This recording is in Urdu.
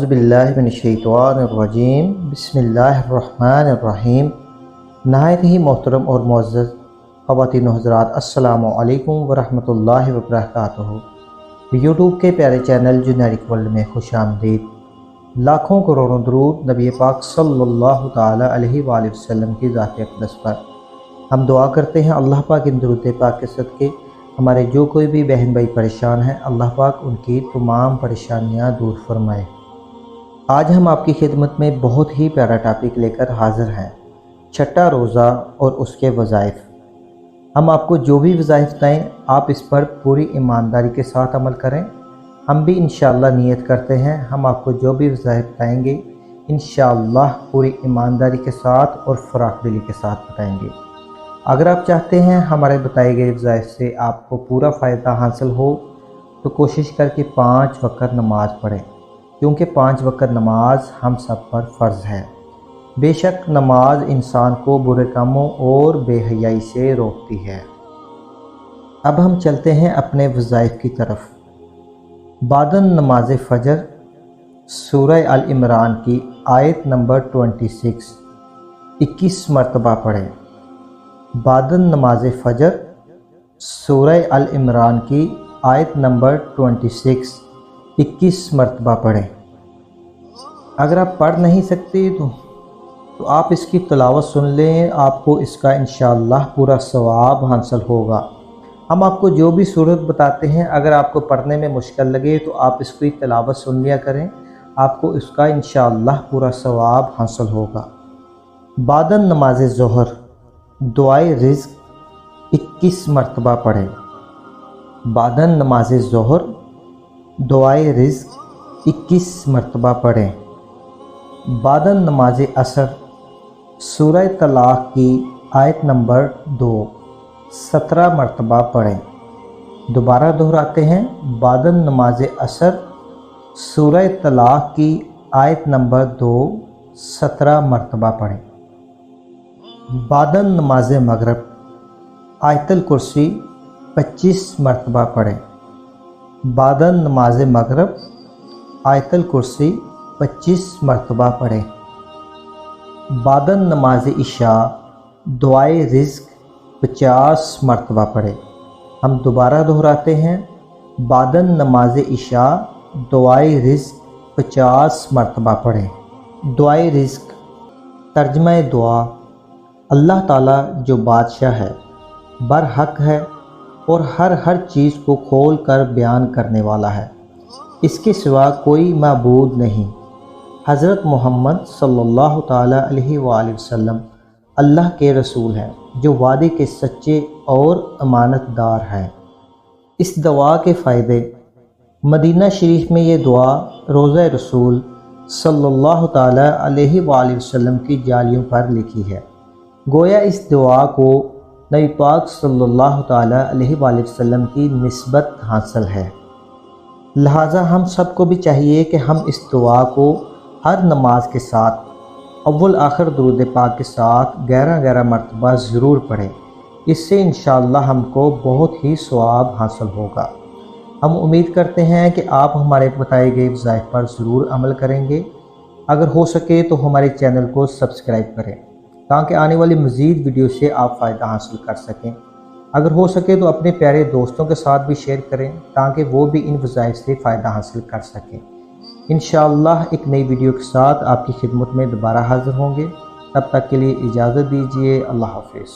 اعوذ باللہ من الشیطان الرجیم بسم اللہ الرحمن الرحیم۔ نہایت ہی محترم اور معزز خواتین و حضرات، السلام علیکم ورحمۃ اللہ وبرکاتہ۔ یوٹیوب کے پیارے چینل جنیرک ورلڈ میں خوش آمدید۔ لاکھوں کروڑوں درود نبی پاک صلی اللہ تعالی علیہ وآلہ وسلم کی ذات اقدس پر۔ ہم دعا کرتے ہیں اللہ پاک ان درود پاک کے صدقے ہمارے جو کوئی بھی بہن بھائی پریشان ہیں، اللہ پاک ان کی تمام پریشانیاں دور فرمائے۔ آج ہم آپ کی خدمت میں بہت ہی پیارا ٹاپک لے کر حاضر ہیں، چھٹا روزہ اور اس کے وظائف۔ ہم آپ کو جو بھی وظائف دیں آپ اس پر پوری ایمانداری کے ساتھ عمل کریں۔ ہم بھی انشاءاللہ نیت کرتے ہیں ہم آپ کو جو بھی وظائف بتائیں گے انشاءاللہ پوری ایمانداری کے ساتھ اور فراخ دلی کے ساتھ بتائیں گے۔ اگر آپ چاہتے ہیں ہمارے بتائے گئے وظائف سے آپ کو پورا فائدہ حاصل ہو تو کوشش کر کے 5 وقت نماز پڑھیں، کیونکہ 5 وقت نماز ہم سب پر فرض ہے۔ بے شک نماز انسان کو برے کاموں اور بے حیائی سے روکتی ہے۔ اب ہم چلتے ہیں اپنے وظائف کی طرف۔ بعد نماز فجر سورہ آل عمران کی آیت نمبر 26 21 مرتبہ پڑھیں۔ بعد نماز فجر سورہ آل عمران کی آیت نمبر 26 21 مرتبہ پڑھیں۔ اگر آپ پڑھ نہیں سکتے تو آپ اس کی تلاوت سن لیں، آپ کو اس کا انشاءاللہ پورا ثواب حاصل ہوگا۔ ہم آپ کو جو بھی صورت بتاتے ہیں اگر آپ کو پڑھنے میں مشکل لگے تو آپ اس کی تلاوت سن لیا کریں، آپ کو اس کا انشاءاللہ پورا ثواب حاصل ہوگا۔ بعد نماز ظہر دعائے رزق 21 مرتبہ پڑھیں۔ بعد نماز ظہر دعائے رزق 21 مرتبہ پڑھیں۔ بعد نماز عصر سورہ طلاق کی آیت نمبر 2 17 مرتبہ پڑھیں۔ دوبارہ دہراتے ہیں، بعد نماز عصر سورہ طلاق کی آیت نمبر 2 17 مرتبہ پڑھیں۔ بعد نماز مغرب آیت الکرسی 25 مرتبہ پڑھیں۔ بعد نماز مغرب آیت الکرسی 25 مرتبہ پڑھیں۔ بعد نماز عشاء دعائے رزق 50 مرتبہ پڑھیں۔ ہم دوبارہ دہراتے ہیں، بعد نماز عشاء دعائے رزق 50 مرتبہ پڑھیں۔ دعائے رزق ترجمہ دعا: اللہ تعالیٰ جو بادشاہ ہے، برحق ہے اور ہر چیز کو کھول کر بیان کرنے والا ہے، اس کے سوا کوئی معبود نہیں۔ حضرت محمد صلی اللہ تعالیٰ علیہ وآلہ وسلم اللہ کے رسول ہیں جو وعدے کے سچے اور امانت دار ہیں۔ اس دعا کے فائدے: مدینہ شریف میں یہ دعا روضہ رسول صلی اللہ تعالیٰ علیہ وآلہ وسلم کی جالیوں پر لکھی ہے، گویا اس دعا کو نبی پاک صلی اللہ تعالیٰ علیہ وآلہ وسلم کی نسبت حاصل ہے۔ لہٰذا ہم سب کو بھی چاہیے کہ ہم اس دعا کو ہر نماز کے ساتھ اول آخر درود پاک کے ساتھ 11 مرتبہ ضرور پڑھیں۔ اس سے انشاءاللہ ہم کو بہت ہی ثواب حاصل ہوگا۔ ہم امید کرتے ہیں کہ آپ ہمارے بتائے گئے وظائف پر ضرور عمل کریں گے۔ اگر ہو سکے تو ہمارے چینل کو سبسکرائب کریں تاکہ آنے والی مزید ویڈیو سے آپ فائدہ حاصل کر سکیں۔ اگر ہو سکے تو اپنے پیارے دوستوں کے ساتھ بھی شیئر کریں تاکہ وہ بھی ان وظائف سے فائدہ حاصل کر سکیں۔ انشاءاللہ ایک نئی ویڈیو کے ساتھ آپ کی خدمت میں دوبارہ حاضر ہوں گے۔ تب تک کے لیے اجازت دیجیے۔ اللہ حافظ۔